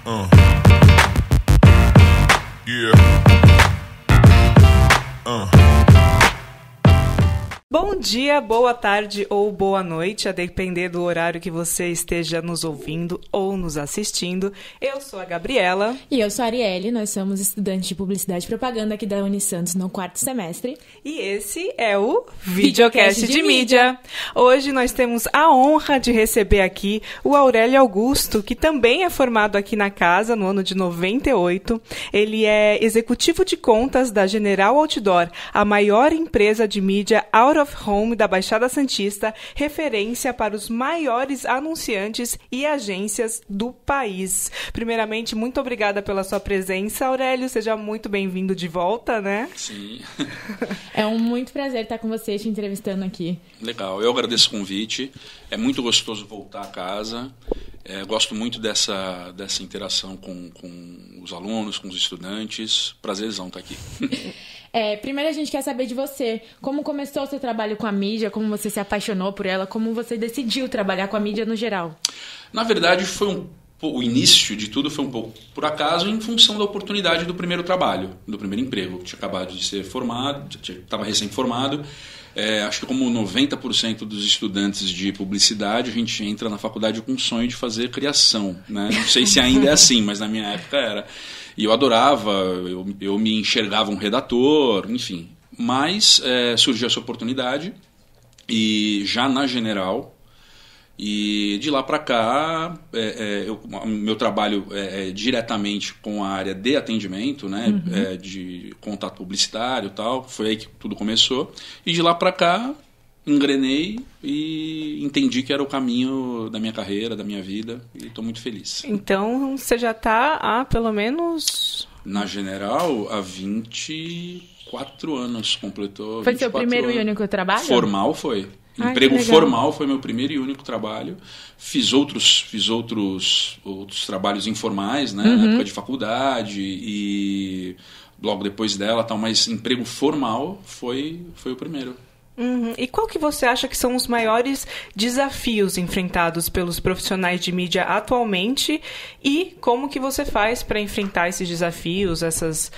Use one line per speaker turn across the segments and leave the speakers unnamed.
Yeah.
Bom dia, boa tarde ou boa noite, a depender do horário que você esteja nos ouvindo ou nos assistindo. Eu sou a Gabriela.
E eu sou a Arielle, nós somos estudantes de Publicidade e Propaganda aqui da Unisantos no 4º semestre.
E esse é o Videocast de Mídia. Hoje nós temos a honra de receber aqui o Aurélio Augusto, que também é formado aqui na casa no ano de 98. Ele é executivo de contas da General Outdoor, a maior empresa de mídia out of home da Baixada Santista, referência para os maiores anunciantes e agências do país. Primeiramente, muito obrigada pela sua presença, Aurélio. Seja muito bem-vindo de volta, né?
Sim.
É um muito prazer estar com você, te entrevistando aqui.
Legal, eu agradeço o convite. É muito gostoso voltar a casa. Gosto muito dessa interação com os alunos, com os estudantes. Prazerzão estar aqui.
Primeiro a gente quer saber de você, como começou o seu trabalho com a mídia, como você se apaixonou por ela, como você decidiu trabalhar com a mídia no geral.
Na verdade, o início de tudo foi um pouco por acaso em função da oportunidade do primeiro trabalho, do primeiro emprego. Eu tinha acabado de ser formado, estava recém-formado. Acho que como 90% dos estudantes de publicidade, a gente entra na faculdade com o sonho de fazer criação, né? Não sei se ainda é assim, mas na minha época era. E eu adorava, eu me enxergava um redator, enfim. Mas surgiu essa oportunidade, e já na General, e de lá para cá, meu trabalho é diretamente com a área de atendimento, né?
Uhum.
De contato publicitário e tal, foi aí que tudo começou. E de lá para cá, engrenei e entendi que era o caminho da minha carreira, da minha vida, e estou muito feliz.
Então, você já está há pelo menos...
Na General, há 24 anos completou.
Foi seu primeiro e único trabalho?
Formal foi. Emprego formal foi meu primeiro e único trabalho. Fiz outros trabalhos informais, né? Na época de faculdade e logo depois dela, tal, mas emprego formal foi o primeiro.
E qual que você acha que são os maiores desafios enfrentados pelos profissionais de mídia atualmente e como que você faz para enfrentar esses desafios, essas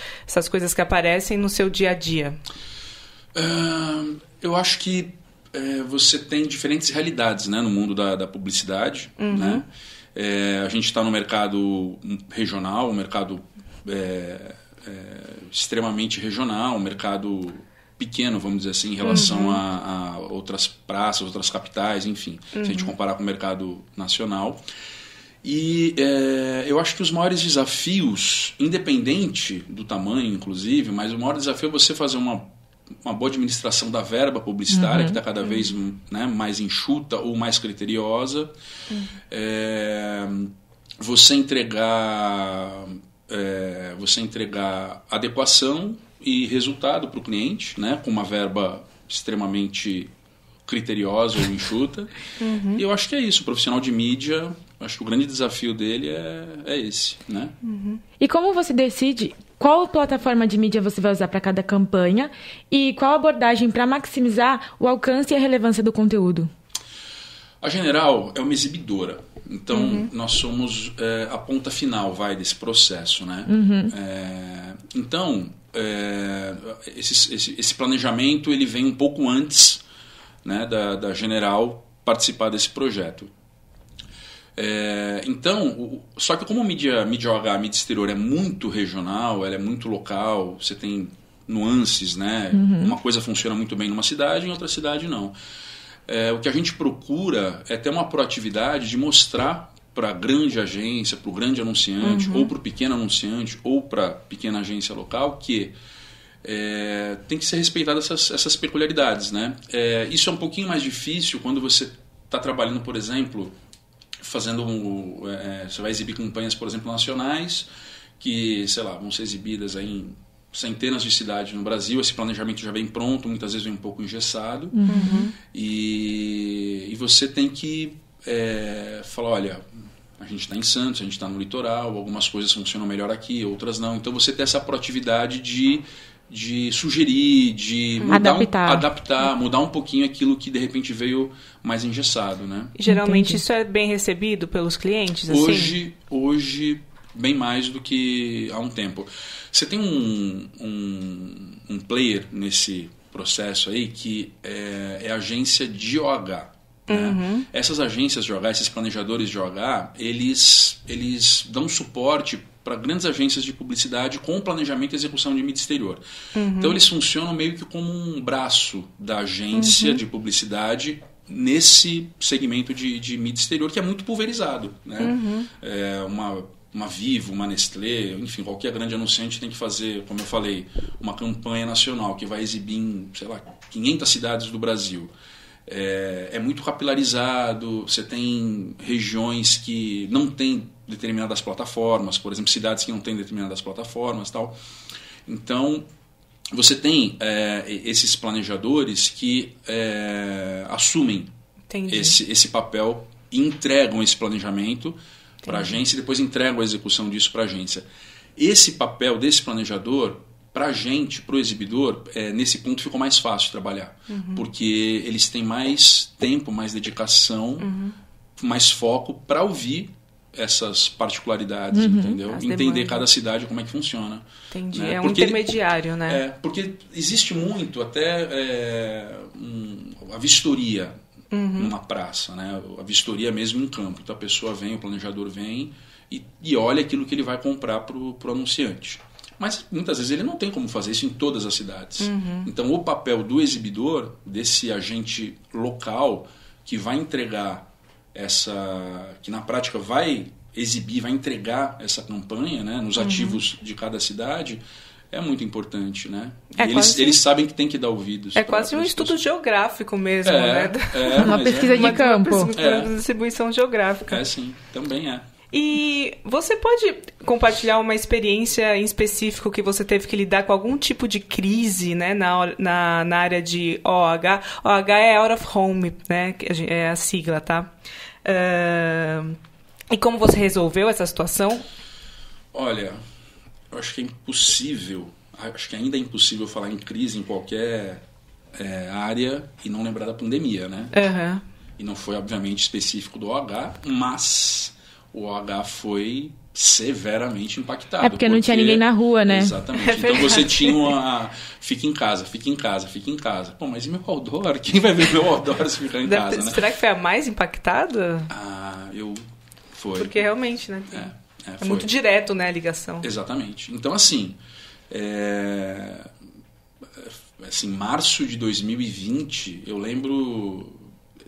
coisas que aparecem no seu dia a dia?
Eu acho que você tem diferentes realidades, né, no mundo da publicidade. Né? A gente está no mercado regional, um mercado extremamente regional, um mercado pequeno, vamos dizer assim, em relação a outras praças, outras capitais, enfim, se a gente comparar com o mercado nacional. E eu acho que os maiores desafios, independente do tamanho, inclusive, mas o maior desafio é você fazer uma boa administração da verba publicitária, que está cada vez, né, mais enxuta ou mais criteriosa. Você entregar adequação e resultado para o cliente, né, com uma verba extremamente criteriosa ou enxuta. E eu acho que é isso. O profissional de mídia, acho que o grande desafio dele é esse, né?
E como você decide qual plataforma de mídia você vai usar para cada campanha e qual abordagem para maximizar o alcance e a relevância do conteúdo?
A General é uma exibidora. Então, nós somos a ponta final desse processo, né? Então, esse planejamento ele vem um pouco antes, né, da General participar desse projeto. Então, só que como a mídia OH, a mídia exterior, é muito regional, ela é muito local, você tem nuances, né? Uma coisa funciona muito bem numa cidade, em outra cidade não. O que a gente procura é ter uma proatividade de mostrar para a grande agência, para o grande anunciante, ou para o pequeno anunciante, ou para a pequena agência local, que tem que ser respeitadas essas peculiaridades, né? Isso é um pouquinho mais difícil quando você está trabalhando, por exemplo, você vai exibir campanhas, por exemplo, nacionais, que, sei lá, vão ser exibidas aí em centenas de cidades no Brasil. Esse planejamento já vem pronto, muitas vezes vem um pouco engessado, e você tem que falar, olha, a gente está em Santos, a gente está no litoral, algumas coisas funcionam melhor aqui, outras não. Então você tem essa proatividade de sugerir, de adaptar, mudar um pouquinho aquilo que de repente veio mais engessado, né?
Geralmente isso é bem recebido pelos clientes?
Hoje bem mais do que há um tempo. Você tem um player nesse processo aí que é a agência de OH. Né? Essas agências de OH, esses planejadores de OH, eles dão suporte para grandes agências de publicidade com planejamento e execução de mídia exterior. Então eles funcionam meio que como um braço da agência de publicidade nesse segmento de mídia exterior que é muito pulverizado. Né? Uma Vivo, uma Nestlé, enfim, qualquer grande anunciante tem que fazer, como eu falei, uma campanha nacional que vai exibir em, 500 cidades do Brasil. É muito capilarizado, você tem regiões que não têm determinadas plataformas, por exemplo, cidades que não têm determinadas plataformas e tal. Então, você tem esses planejadores que assumem esse papel e entregam esse planejamento para a agência e depois entregam a execução disso para a agência. Esse papel desse planejador, para a gente, para o exibidor, nesse ponto ficou mais fácil de trabalhar, porque eles têm mais tempo, mais dedicação, mais foco para ouvir essas particularidades, entendeu? Entender cada cidade como é que funciona.
Entendi.
Né?
É um intermediário, né?
Porque existe muito até a vistoria numa praça, né? A vistoria mesmo em campo. Então a pessoa vem, o planejador vem e olha aquilo que ele vai comprar para o anunciante. Mas muitas vezes ele não tem como fazer isso em todas as cidades. Então o papel do exibidor, desse agente local que vai entregar que na prática vai exibir, vai entregar essa campanha, né, nos ativos de cada cidade, é muito importante, né? Eles sabem que tem que dar ouvidos.
É quase um estudo geográfico mesmo, né?
Uma pesquisa de campo.
Uma distribuição geográfica.
É, sim, também é.
E você pode compartilhar uma experiência em específico que você teve que lidar com algum tipo de crise, né, na área de OH? OH é Out of Home, né? É a sigla, tá? E como você resolveu essa situação?
Olha, eu acho que é impossível, acho que ainda é impossível falar em crise em qualquer área e não lembrar da pandemia, né? E não foi, obviamente, específico do OH, mas o OH foi severamente impactado.
Porque não tinha ninguém na rua, né?
Exatamente. Então você tinha fica em casa, fica em casa, fica em casa. Pô, mas e meu outdoor? Quem vai ver meu outdoor se ficar em casa, né?
Será que foi a mais impactada?
Foi.
Porque realmente, né? É muito direto, né, a ligação.
Exatamente. Então, assim, março de 2020, eu lembro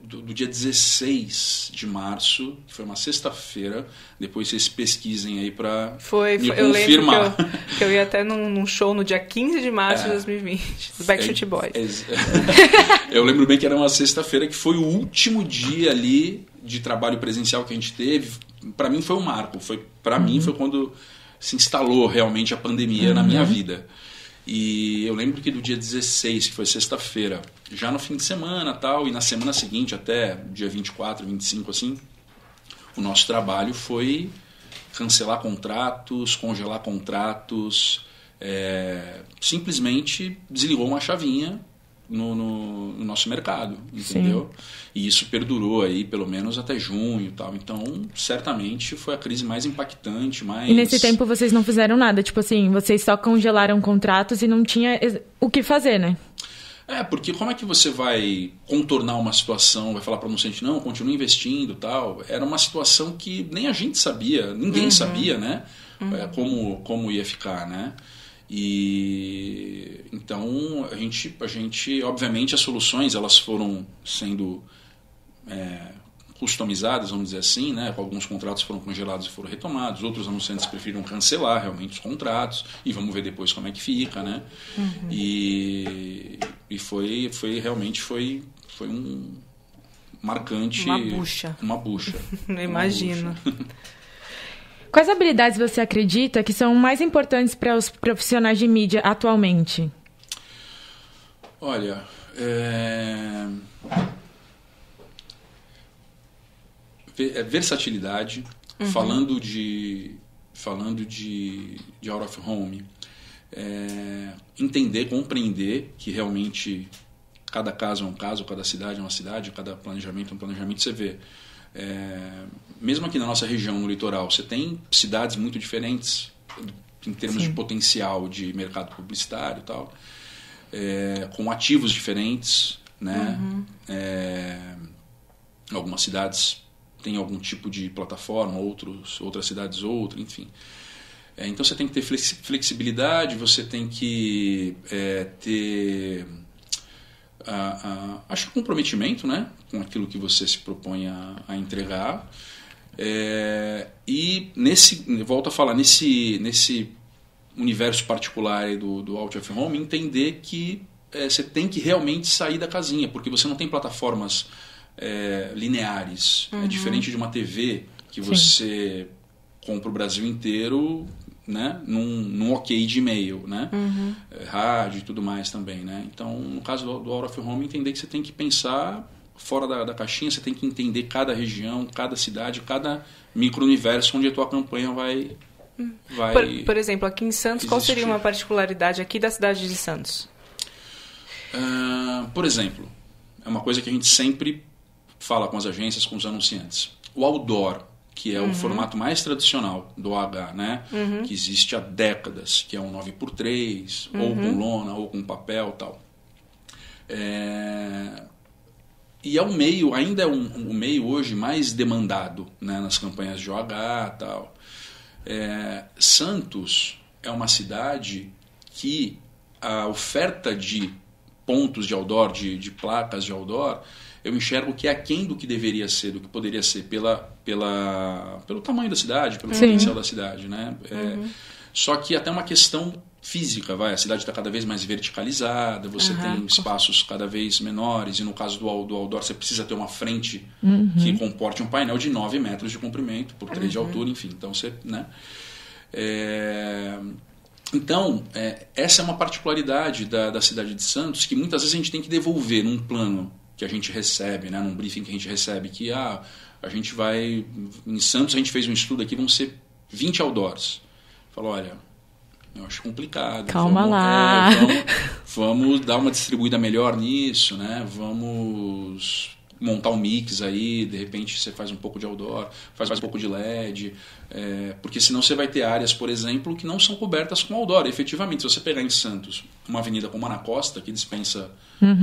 do dia 16 de março, que foi uma sexta-feira, depois vocês pesquisem aí para me confirmar.
Eu lembro que eu ia até num show no dia 15 de março de 2020, do Backstreet Boys.
Eu lembro bem que era uma sexta-feira, que foi o último dia ali de trabalho presencial que a gente teve. Para mim foi um marco, para mim foi quando se instalou realmente a pandemia na minha vida. E eu lembro que do dia 16, que foi sexta-feira, já no fim de semana tal, e na semana seguinte, até dia 24, 25, assim, o nosso trabalho foi cancelar contratos, congelar contratos, simplesmente desligou uma chavinha no nosso mercado, entendeu? Sim. E isso perdurou aí pelo menos até junho e tal. Então, certamente foi a crise mais impactante, mais...
E nesse tempo vocês não fizeram nada? Tipo assim, vocês só congelaram contratos e não tinha o que fazer, né?
Porque como é que você vai contornar uma situação, vai falar para o anunciante, não, continue investindo e tal? Era uma situação que nem a gente sabia, ninguém sabia, né? Como ia ficar, né? E então a gente, obviamente, as soluções elas foram sendo customizadas, vamos dizer assim, né? Alguns contratos foram congelados e foram retomados, outros anunciantes preferiram cancelar realmente os contratos e vamos ver depois como é que fica, né? E foi realmente foi um marcante, uma bucha.
Não imagino.
Quais habilidades você acredita que são mais importantes para os profissionais de mídia atualmente?
Olha, versatilidade, falando de out of home, entender, compreender que realmente cada caso é um caso, cada cidade é uma cidade, cada planejamento é um planejamento. Você vê, Mesmo aqui na nossa região, no litoral, você tem cidades muito diferentes em termos de potencial de mercado publicitário e tal, com ativos diferentes, né? Algumas cidades têm algum tipo de plataforma, outras cidades outra, enfim. Então você tem que ter flexibilidade, você tem que ter acho que comprometimento, né, com aquilo que você se propõe a entregar. E volto a falar, nesse universo particular aí do Out of Home, entender que você tem que realmente sair da casinha, porque você não tem plataformas lineares. É diferente de uma TV que você compra o Brasil inteiro, né, num ok de e-mail, né? Rádio e tudo mais também, né? Então, no caso do Out of Home, entender que você tem que pensar fora da caixinha, você tem que entender cada região, cada cidade, cada micro-universo onde a tua campanha vai
por exemplo, aqui em Santos, qual seria uma particularidade aqui da cidade de Santos?
Por exemplo, é uma coisa que a gente sempre fala com as agências, com os anunciantes. O outdoor, que é o formato mais tradicional do OH, né? Que existe há décadas, que é um 9x3, ou com lona, ou com papel e tal. E é ainda é um meio hoje mais demandado, né, nas campanhas de OH e tal. Santos é uma cidade que a oferta de pontos de outdoor, de placas de outdoor, eu enxergo que é aquém do que deveria ser, do que poderia ser pelo tamanho da cidade, pelo potencial da cidade, né? Só que até uma questão física, a cidade está cada vez mais verticalizada, você tem espaços cada vez menores, e no caso do outdoor você precisa ter uma frente que comporte um painel de 9 metros de comprimento por 3 de altura, enfim, então você, né? Então, essa é uma particularidade da cidade de Santos, que muitas vezes a gente tem que devolver num plano que a gente recebe, né, num briefing que a gente recebe, que a gente vai... Em Santos a gente fez um estudo aqui, vão ser 20 outdoors. Falou, olha, eu acho complicado.
Calma lá.
Vamos dar uma distribuída melhor nisso, né? Vamos montar um mix aí, de repente você faz um pouco de outdoor, faz um pouco de LED, porque senão você vai ter áreas, por exemplo, que não são cobertas com outdoor. Efetivamente, se você pegar em Santos uma avenida como a Ana Costa, que dispensa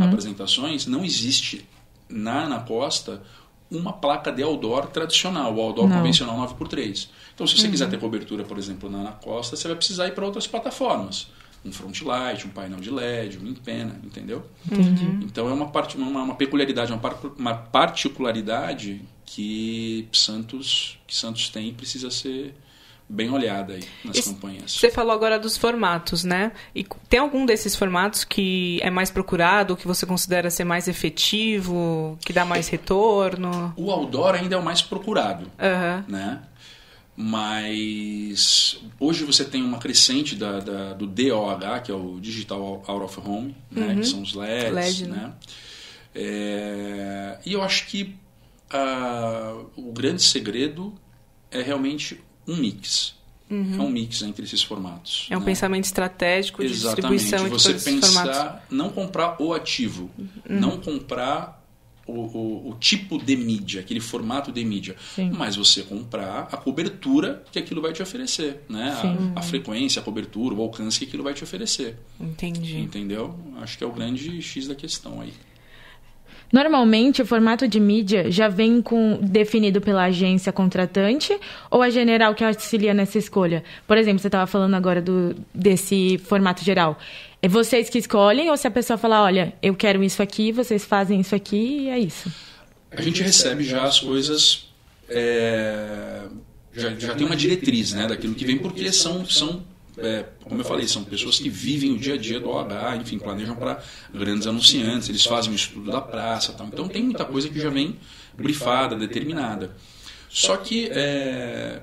apresentações, não existe na Ana Costa uma placa de outdoor tradicional, o outdoor convencional 9x3. Então, se você quiser ter cobertura, por exemplo, na Ana Costa, você vai precisar ir para outras plataformas. Um front light, um painel de LED, uma empena, entendeu? Então é uma peculiaridade, uma particularidade que Santos tem e precisa ser bem olhada aí nas campanhas.
Você falou agora dos formatos, né? E tem algum desses formatos que é mais procurado, que você considera ser mais efetivo, que dá mais retorno?
O outdoor ainda é o mais procurado, né? Mas hoje você tem uma crescente do DOH, que é o Digital Out of Home, né, que são os LEDs. Né? E eu acho que o grande segredo é realmente um mix. É um mix entre esses formatos.
É um pensamento estratégico de distribuição de todos esses formatos.
Você pensar, não comprar o ativo, não comprar o tipo de mídia, aquele formato de mídia, mas você comprar a cobertura que aquilo vai te oferecer, né? A frequência, a cobertura, o alcance que aquilo vai te oferecer.
Entendi.
Entendeu? Acho que é o grande X da questão aí.
Normalmente, o formato de mídia já vem definido pela agência contratante ou a general que auxilia nessa escolha? Por exemplo, você estava falando agora desse formato geral. É vocês que escolhem ou se a pessoa falar, olha, eu quero isso aqui, vocês fazem isso aqui e é isso?
A gente recebe já as coisas... Já tem uma diretriz, né, daquilo que vem, porque são como eu falei, são pessoas que vivem o dia a dia do OH, enfim, planejam para grandes anunciantes, eles fazem o estudo da praça, tal. Então tem muita coisa que já vem brifada, determinada. Só que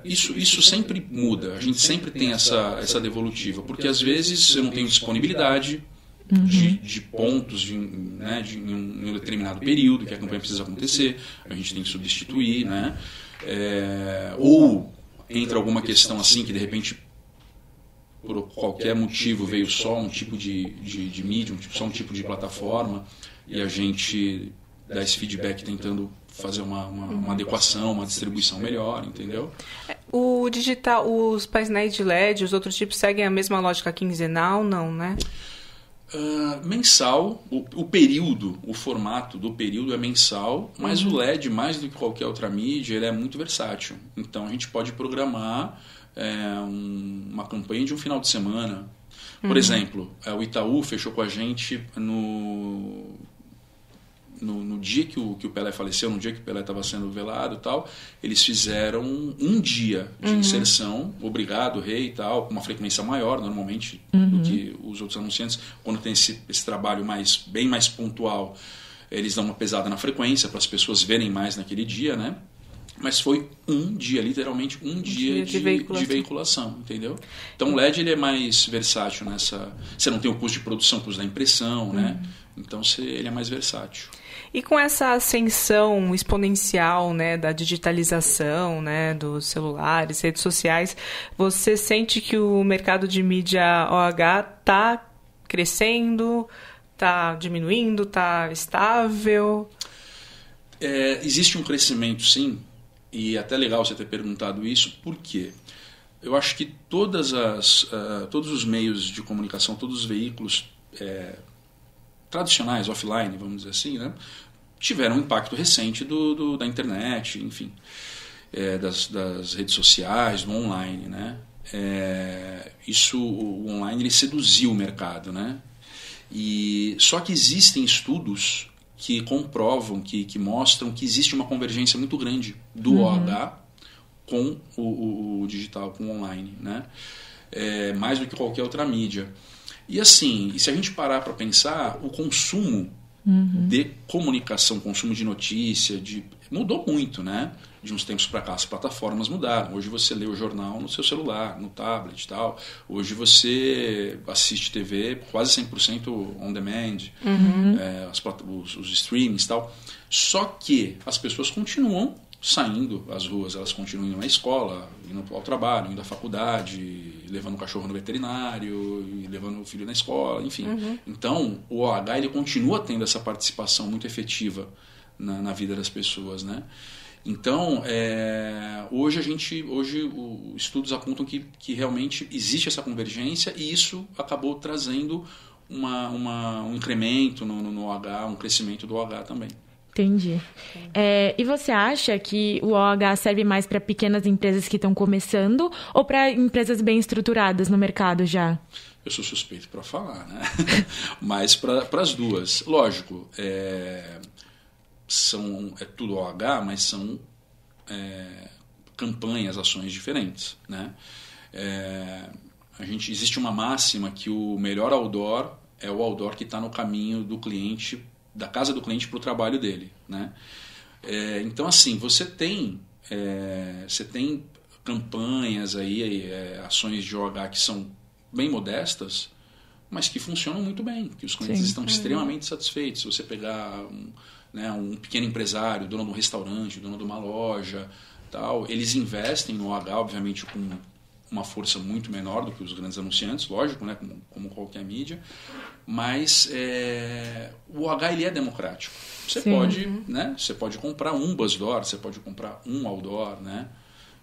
isso sempre muda, a gente sempre tem essa devolutiva, porque às vezes eu não tenho disponibilidade de pontos em um determinado período que a campanha precisa acontecer, a gente tem que substituir, né? Ou entra alguma questão assim que de repente por qualquer motivo veio só um tipo de mídia, só um tipo de plataforma, e a gente dá esse feedback tentando fazer uma adequação, uma distribuição melhor, entendeu?
O digital, os painéis de LED, os outros tipos seguem a mesma lógica quinzenal, não, né?
Mensal, o período, o formato do período é mensal, mas o LED, mais do que qualquer outra mídia, ele é muito versátil. Então a gente pode programar uma campanha de um final de semana. Por exemplo, o Itaú fechou com a gente no dia que o Pelé faleceu, no dia que o Pelé estava sendo velado e tal, eles fizeram um dia de inserção, obrigado, rei e tal, com uma frequência maior, normalmente, do que os outros anunciantes. Quando tem esse trabalho bem mais pontual, eles dão uma pesada na frequência para as pessoas verem mais naquele dia, né? Mas foi um dia, literalmente um dia de veiculação, entendeu? Então o LED ele é mais versátil nessa... Você não tem o custo de produção, o custo da impressão, né? Então ele é mais versátil.
E com essa ascensão exponencial, né, da digitalização, né, dos celulares, redes sociais, você sente que o mercado de mídia OH está crescendo, está diminuindo, está estável?
Existe um crescimento, sim, e é até legal você ter perguntado isso, por quê? Eu acho que todos os meios de comunicação, todos os veículos tradicionais, offline, vamos dizer assim, né, tiveram um impacto recente da internet, enfim, das redes sociais, do online, né? O online ele seduziu o mercado, né? Só que existem estudos que comprovam, que mostram que existe uma convergência muito grande do OH com o digital, com o online, né? Mais do que qualquer outra mídia. E assim, se a gente parar para pensar, o consumo de comunicação, consumo de notícia, mudou muito, né? De uns tempos para cá, as plataformas mudaram. Hoje você lê o jornal no seu celular, no tablet e tal. Hoje você assiste TV quase 100% on demand, os streamings e tal. Só que as pessoas continuam saindo às ruas, elas continuam indo à escola, indo ao trabalho, indo à faculdade, levando o cachorro no veterinário, levando o filho na escola, enfim. Então, o OH ele continua tendo essa participação muito efetiva na vida das pessoas, né? Então, hoje os estudos apontam que realmente existe essa convergência e isso acabou trazendo um incremento no OH, um crescimento do OH também.
Entendi. E você acha que o OH serve mais para pequenas empresas que estão começando ou para empresas bem estruturadas no mercado já?
Eu sou suspeito para falar, né? Mas para as duas. Lógico, é tudo OH, mas são campanhas, ações diferentes, né? Existe uma máxima que o melhor outdoor é o outdoor que está no caminho do cliente, da casa do cliente para o trabalho dele, né? Então, assim, você tem campanhas aí, ações de OH que são bem modestas, mas que funcionam muito bem, que os clientes estão extremamente satisfeitos. Se você pegar um pequeno empresário, dono de um restaurante, dono de uma loja, tal, eles investem no OH, obviamente, com uma força muito menor do que os grandes anunciantes, lógico, né, como qualquer mídia, mas o OH ele é democrático. Você pode comprar um BuzzDoor, você pode comprar um outdoor, né?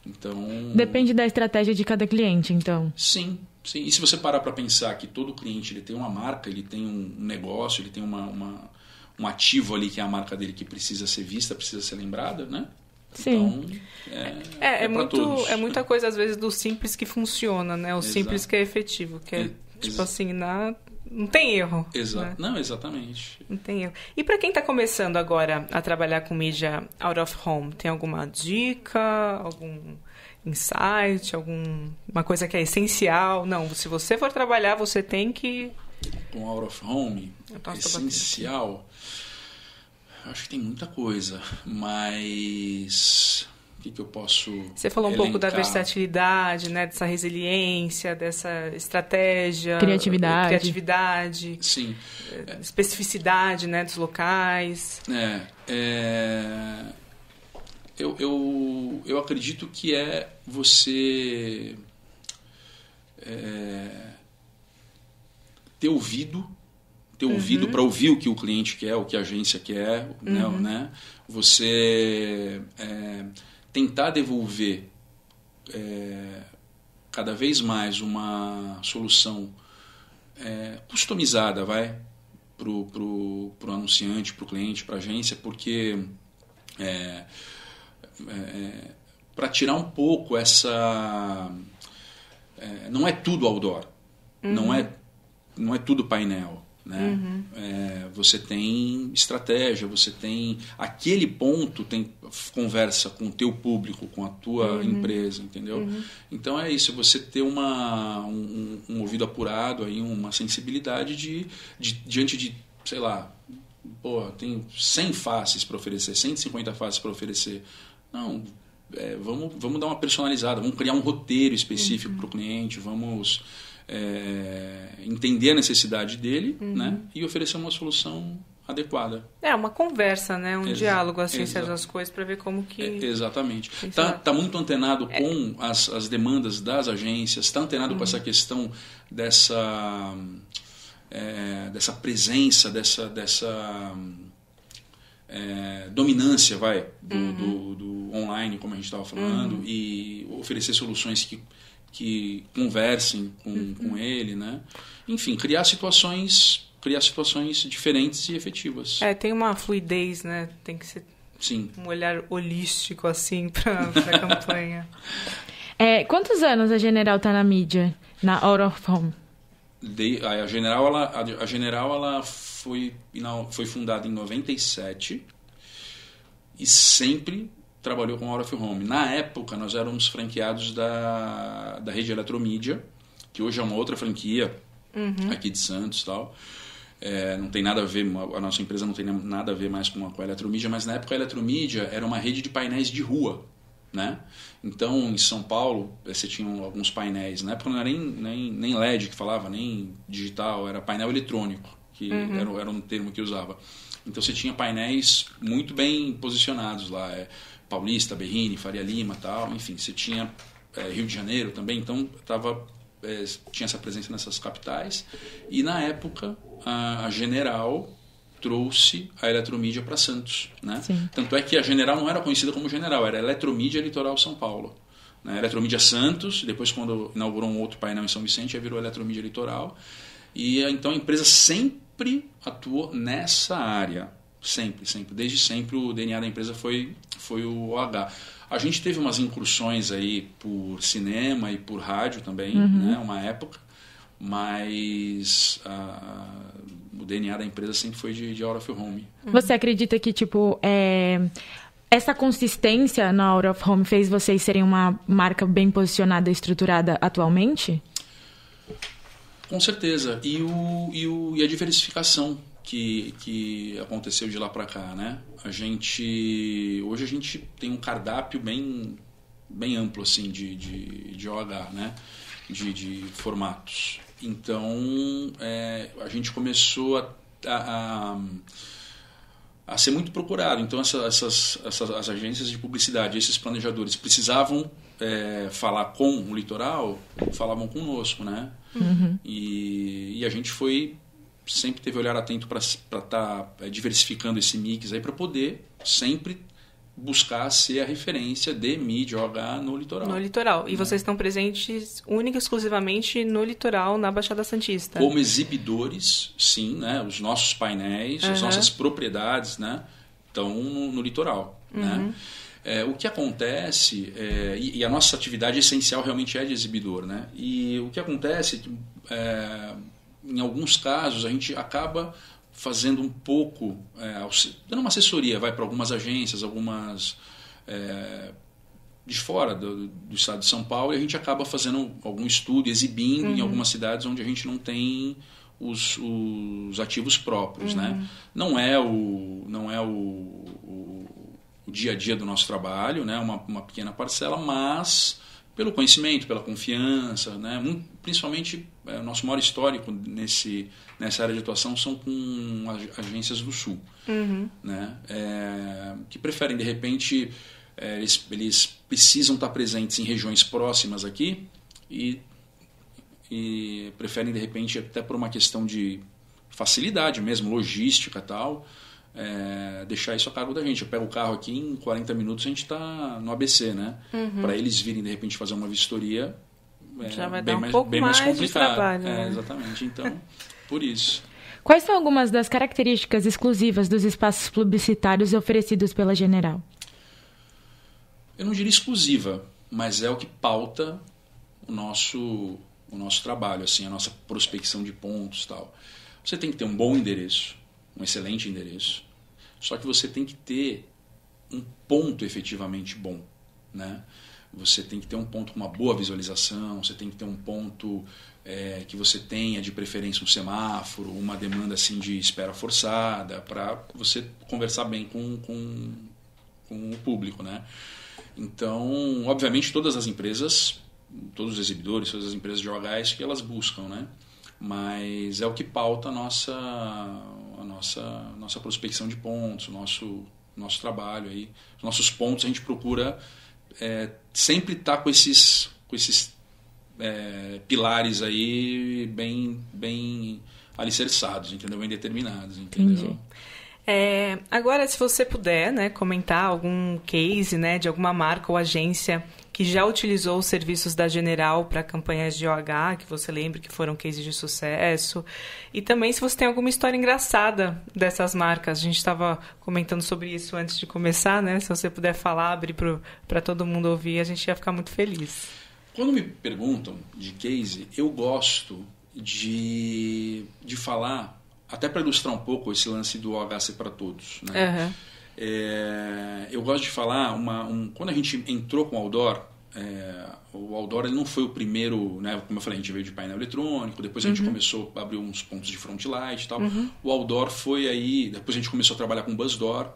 Então,
depende da estratégia de cada cliente, então.
Sim. E se você parar para pensar que todo cliente ele tem uma marca, ele tem um negócio, ele tem um ativo ali que é a marca dele que precisa ser vista, precisa ser lembrada, né?
Sim.
Então,
é muita coisa, às vezes, do simples que funciona, né? O simples que é efetivo, que é tipo assim, não tem erro.
Exato.
Né?
Não, exatamente.
Não tem erro. E para quem está começando agora a trabalhar com mídia out of home, tem alguma dica, algum insight, alguma coisa que é essencial? Não, se você for trabalhar, você tem que...
Com out of home, essencial... Acho que tem muita coisa, mas o que eu posso
Você falou um pouco da versatilidade, né, dessa resiliência, dessa estratégia, criatividade,
sim,
especificidade, né, dos locais.
Eu acredito que você ter ouvido ter ouvido para ouvir o que o cliente quer, o que a agência quer, né? Você tentar devolver cada vez mais uma solução customizada, pro anunciante, pro cliente, pra agência, porque para tirar um pouco essa... não é tudo outdoor, não é tudo painel, né? Você tem estratégia, você tem aquele ponto, tem conversa com o teu público, com a tua empresa, entendeu? Então é isso, você ter um ouvido apurado, aí, uma sensibilidade diante de, sei lá, tem 100 faces para oferecer, 150 faces para oferecer. Não, vamos dar uma personalizada, vamos criar um roteiro específico para o cliente, vamos entender a necessidade dele, né, e oferecer uma solução adequada.
Uma conversa, né, um diálogo assim, das coisas, para ver como que...
Exatamente. Tá muito antenado com as demandas das agências, está antenado com essa questão dessa presença, dessa dominância, do online, como a gente estava falando, e oferecer soluções que conversem com ele, né? Enfim, criar situações diferentes e efetivas.
Tem uma fluidez, né? Tem que ser um olhar holístico assim para a campanha.
Quantos anos a General está na mídia, na Out of Home?
A General ela foi fundada em 97 e sempre trabalhou com Out of Home. Na época, nós éramos franqueados da rede Eletromídia, que hoje é uma outra franquia aqui de Santos e tal. Não tem nada a ver, a nossa empresa não tem nada a ver mais com a Eletromídia, mas na época a Eletromídia era uma rede de painéis de rua, né? Então, em São Paulo, você tinha alguns painéis. Na época não era nem LED que falava, nem digital, era painel eletrônico, que era um termo que usava. Então, você tinha painéis muito bem posicionados lá, Paulista, Berrini, Faria Lima, tal. Enfim, você tinha Rio de Janeiro também, então tinha essa presença nessas capitais. E na época, a General trouxe a Eletromídia para Santos, né?
Sim.
Tanto é que a General não era conhecida como General, era Eletromídia Litoral São Paulo, né? Eletromídia Santos, depois quando inaugurou um outro painel em São Vicente, aí virou Eletromídia Litoral. E então a empresa sempre atuou nessa área, sempre, desde sempre o DNA da empresa foi o OH. A gente teve umas incursões aí por cinema e por rádio também, né? Uma época, mas o DNA da empresa sempre foi de Out of Home.
Você acredita que, essa consistência na Out of Home fez vocês serem uma marca bem posicionada e estruturada atualmente?
Com certeza. E a diversificação que aconteceu de lá para cá, né? Hoje a gente tem um cardápio bem amplo assim de OH, né? De formatos. Então a gente começou a ser muito procurado. Então as agências de publicidade, esses planejadores precisavam falar com o litoral, falavam conosco, né? E a gente sempre teve olhar atento para estar diversificando esse mix aí, para poder sempre buscar ser a referência de mídia OH no litoral.
No litoral. E vocês estão presentes única e exclusivamente no litoral, na Baixada Santista?
Como exibidores, sim, né? Os nossos painéis, as nossas propriedades, né? Estão no litoral, né? O que acontece, e a nossa atividade essencial realmente é de exibidor, né? E o que acontece é que, em alguns casos, a gente acaba fazendo um pouco, dando uma assessoria, para algumas agências, algumas de fora do estado de São Paulo, e a gente acaba fazendo algum estudo, exibindo em algumas cidades onde a gente não tem os ativos próprios, né? Não é o dia a dia do nosso trabalho, né? Uma pequena parcela, mas pelo conhecimento, pela confiança, né? Principalmente o nosso maior histórico nessa área de atuação são com agências do Sul, né? Que preferem, de repente, eles precisam estar presentes em regiões próximas aqui e preferem, de repente, até por uma questão de facilidade mesmo, logística e tal, deixar isso a cargo da gente. Eu pego o carro aqui, em 40 minutos a gente está no ABC, né? Para eles virem de repente fazer uma vistoria,
já vai dar um pouco mais complicado. De trabalho. Né?
Exatamente, então, por isso.
Quais são algumas das características exclusivas dos espaços publicitários oferecidos pela General?
Eu não diria exclusiva, mas é o que pauta o nosso trabalho, assim, a nossa prospecção de pontos e tal. Você tem que ter um bom endereço, um excelente endereço, só que você tem que ter um ponto efetivamente bom, né? Você tem que ter um ponto com uma boa visualização, você tem que ter um ponto que você tenha de preferência um semáforo, uma demanda assim de espera forçada, para você conversar bem com o público, né? Então, obviamente, todas as empresas, todos os exibidores, todas as empresas de OHS que elas buscam, né? Mas é o que pauta a nossa prospecção de pontos, o nosso trabalho aí. Os nossos pontos a gente procura sempre estar com esses pilares aí bem alicerçados, entendeu? Bem determinados, entendeu?
Entendi. Agora, se você puder, né, comentar algum case, né, de alguma marca ou agência que já utilizou os serviços da General para campanhas de OH, que você lembre que foram cases de sucesso. E também se você tem alguma história engraçada dessas marcas. A gente estava comentando sobre isso antes de começar, né? Se você puder falar, abrir para todo mundo ouvir, a gente ia ficar muito feliz.
Quando me perguntam de case, eu gosto de falar, até para ilustrar um pouco esse lance do OH ser para todos, né?
Uhum.
Eu gosto de falar, quando a gente entrou com o Outdoor, o Outdoor ele não foi o primeiro, né? Como eu falei, a gente veio de painel eletrônico, depois a gente começou a abrir uns pontos de front light e tal. O Outdoor foi aí, depois a gente começou a trabalhar com Buzz Door.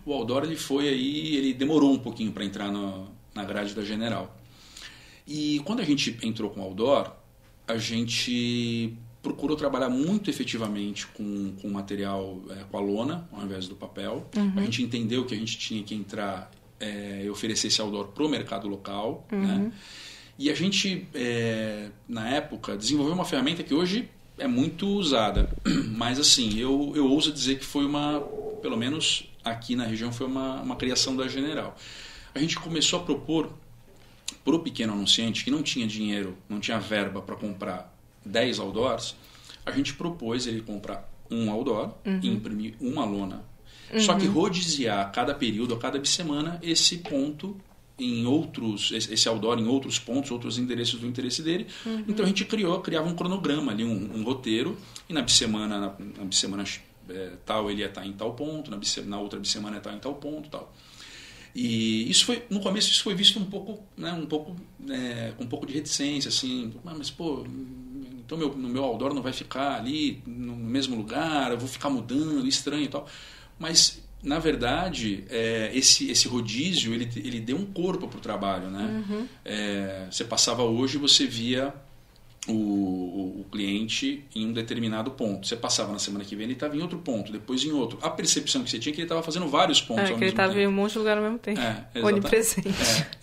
O Outdoor ele demorou um pouquinho para entrar na grade da General. E quando a gente entrou com o Outdoor, a gente procurou trabalhar muito efetivamente com material, com a lona, ao invés do papel. A gente entendeu que a gente tinha que entrar e oferecer esse outdoor para o mercado local. Né? E a gente, na época, desenvolveu uma ferramenta que hoje é muito usada. Mas, assim, eu ouso dizer que foi pelo menos aqui na região, foi uma criação da General. A gente começou a propor para o pequeno anunciante que não tinha dinheiro, não tinha verba para comprar 10 outdoors, a gente propôs ele comprar um outdoor e imprimir uma lona. Só que rodiziar a cada período, a cada bissemana, esse ponto esse outdoor em outros pontos, outros endereços do interesse dele. Então a gente criava um cronograma ali, um roteiro, e na bissemana tal ele ia estar em tal ponto, na outra bissemana ia estar em tal ponto, tal. E no começo isso foi visto um pouco, né, com um pouco de reticência, assim, mas pô, então no meu outdoor não vai ficar ali no mesmo lugar, eu vou ficar mudando, estranho e tal. Mas, na verdade, esse rodízio, ele deu um corpo para o trabalho, né? Você passava hoje e você via o cliente em um determinado ponto. Você passava na semana que vem, ele estava em outro ponto, depois em outro. A percepção que você tinha é que ele estava fazendo vários pontos ao mesmo tempo.
Que ele estava em um monte de lugar ao mesmo tempo. Onipresente.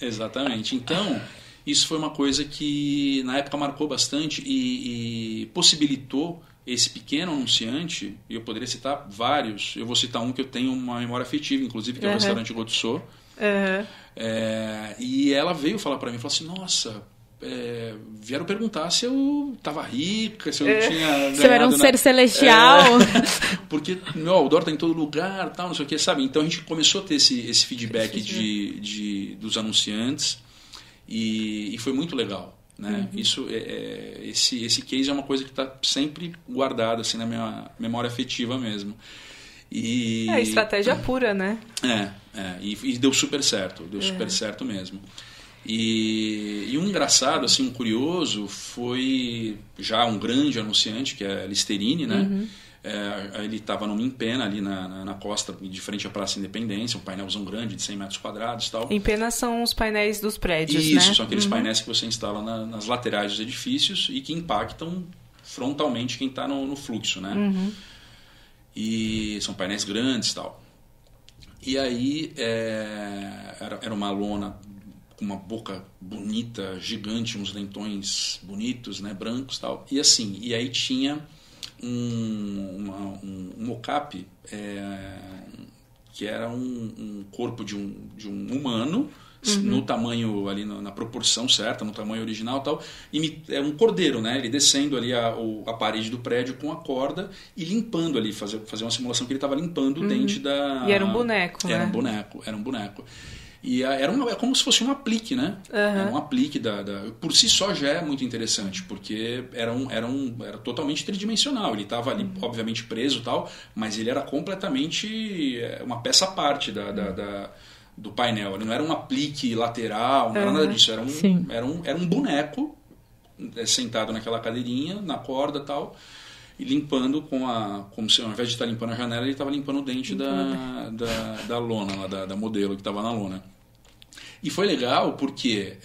Exatamente. Então, isso foi uma coisa que na época marcou bastante e possibilitou esse pequeno anunciante, e eu poderia citar vários, eu vou citar um que eu tenho uma memória afetiva, inclusive, que é o restaurante Godot. E ela veio falar para mim, falou assim, nossa, vieram perguntar se eu estava rica, se eu tinha ganhado...
Se eu era um ser celestial.
Porque meu outdoor está em todo lugar, tal, não sei o que, sabe? Então a gente começou a ter esse feedback dos anunciantes e foi muito legal. Né? Isso, esse case é uma coisa que está sempre guardada assim, na minha memória afetiva mesmo.
Estratégia pura, né?
E deu super certo, super certo mesmo. E um engraçado, assim, um curioso, foi já um grande anunciante, que é a Listerine, né? Ele estava numa empena ali na costa, de frente à Praça Independência, um painelzão grande de 100 metros quadrados e tal.
Empena são os painéis dos prédios,
Isso,
né?
São aqueles painéis que você instala nas laterais dos edifícios e que impactam frontalmente quem está no fluxo, né? E são painéis grandes e tal. E aí era uma lona com uma boca bonita, gigante, uns dentões bonitos, né, brancos e tal. E assim, e aí tinha um mocap que era um corpo de um humano, no tamanho ali, na proporção certa, no tamanho original e tal, é um cordeiro, né? Ele descendo ali a parede do prédio com a corda e limpando ali, fazer uma simulação que ele estava limpando o dente da...
E era um boneco,
era
né?
Era um boneco. E é como se fosse um aplique, né? Era um aplique por si só já é muito interessante, porque era totalmente tridimensional. Ele estava ali, obviamente, preso e tal, mas ele era completamente uma peça à parte do painel. Ele não era um aplique lateral, não era nada disso. Era um boneco sentado naquela cadeirinha, na corda e tal, e limpando como se ao invés de estar limpando a janela, ele estava limpando o dente da lona, lá, da modelo que estava na lona. E foi legal porque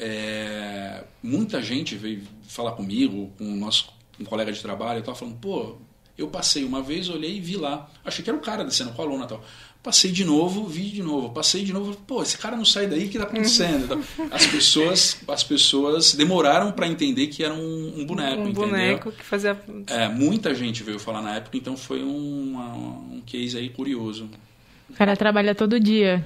muita gente veio falar comigo, com um colega de trabalho, eu estava falando, pô, eu passei uma vez, olhei e vi lá. Achei que era o cara descendo com a lona e tal. Passei de novo, vi de novo. Passei de novo, pô, esse cara não sai daí, o que tá acontecendo? Então, as pessoas demoraram para entender que era um boneco, entendeu?
Boneco que fazia...
Muita gente veio falar na época, então foi um case aí curioso.
O cara trabalha todo dia.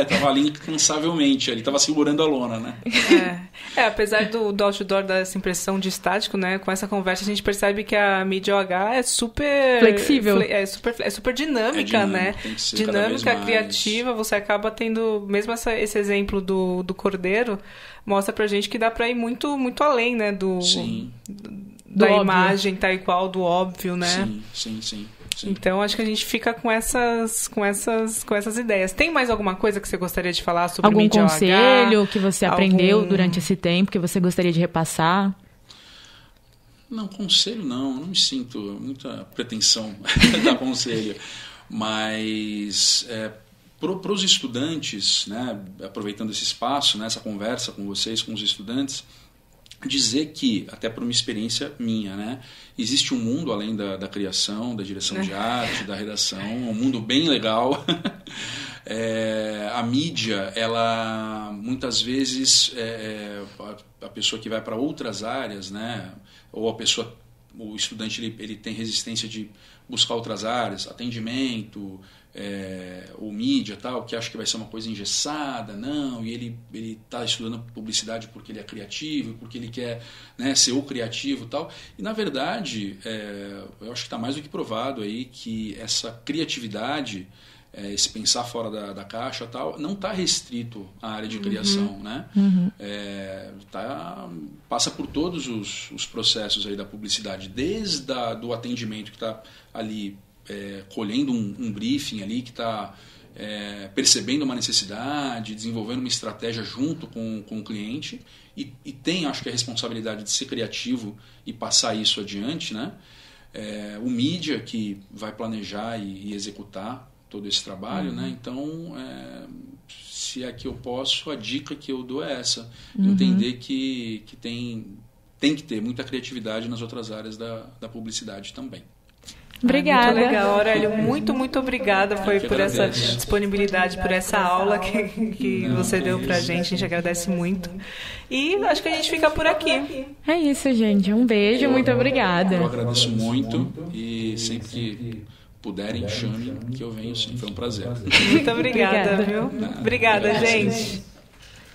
Tava ali incansavelmente, ele tava segurando a lona, né?
Apesar do outdoor dar essa impressão de estático, né? Com essa conversa a gente percebe que a mídia OH é super...
flexível.
É super dinâmica, né?
Tem que ser
dinâmica,
mais
criativa, você acaba tendo... Mesmo esse exemplo do cordeiro, mostra pra gente que dá pra ir muito, muito além, né? Da imagem tal e qual, do óbvio, né?
Sim.
Então, acho que a gente fica com essas ideias. Tem mais alguma coisa que você gostaria de falar sobre mídia OH?
Algum conselho que você aprendeu durante esse tempo que você gostaria de repassar?
Não, conselho não. Eu não me sinto muita pretensão de dar conselho. Mas para os estudantes, né, aproveitando esse espaço, né, essa conversa com vocês, com os estudantes, dizer que, até por uma experiência minha, né, existe um mundo além da criação, da direção de arte, da redação, um mundo bem legal. A mídia, ela muitas vezes a pessoa que vai para outras áreas, né, ou o estudante ele tem resistência de buscar outras áreas, atendimento, ou mídia tal, que acha que vai ser uma coisa engessada, não, e ele está estudando publicidade porque ele é criativo, porque ele quer, né, ser o criativo tal, e na verdade eu acho que está mais do que provado aí que essa criatividade, esse pensar fora da caixa tal, não está restrito à área de criação, né? Passa por todos os processos aí da publicidade, desde do atendimento que está ali colhendo um briefing ali, que está percebendo uma necessidade, desenvolvendo uma estratégia junto com o cliente e tem, acho que, a responsabilidade de ser criativo e passar isso adiante, né? O mídia que vai planejar e executar todo esse trabalho, né? Então, se é que eu posso, a dica que eu dou é essa, entender que tem que ter muita criatividade nas outras áreas da publicidade também.
Obrigada.
Muito legal, Aurélio. Muito, muito obrigada por essa disponibilidade, por essa aula que você deu pra gente. A gente agradece muito. E acho que a gente fica por aqui.
É isso, gente. Um beijo, muito obrigada.
Eu agradeço muito e sempre que puderem, chamem, que eu venho sim. Foi um prazer.
Muito obrigada, viu? Obrigada, gente.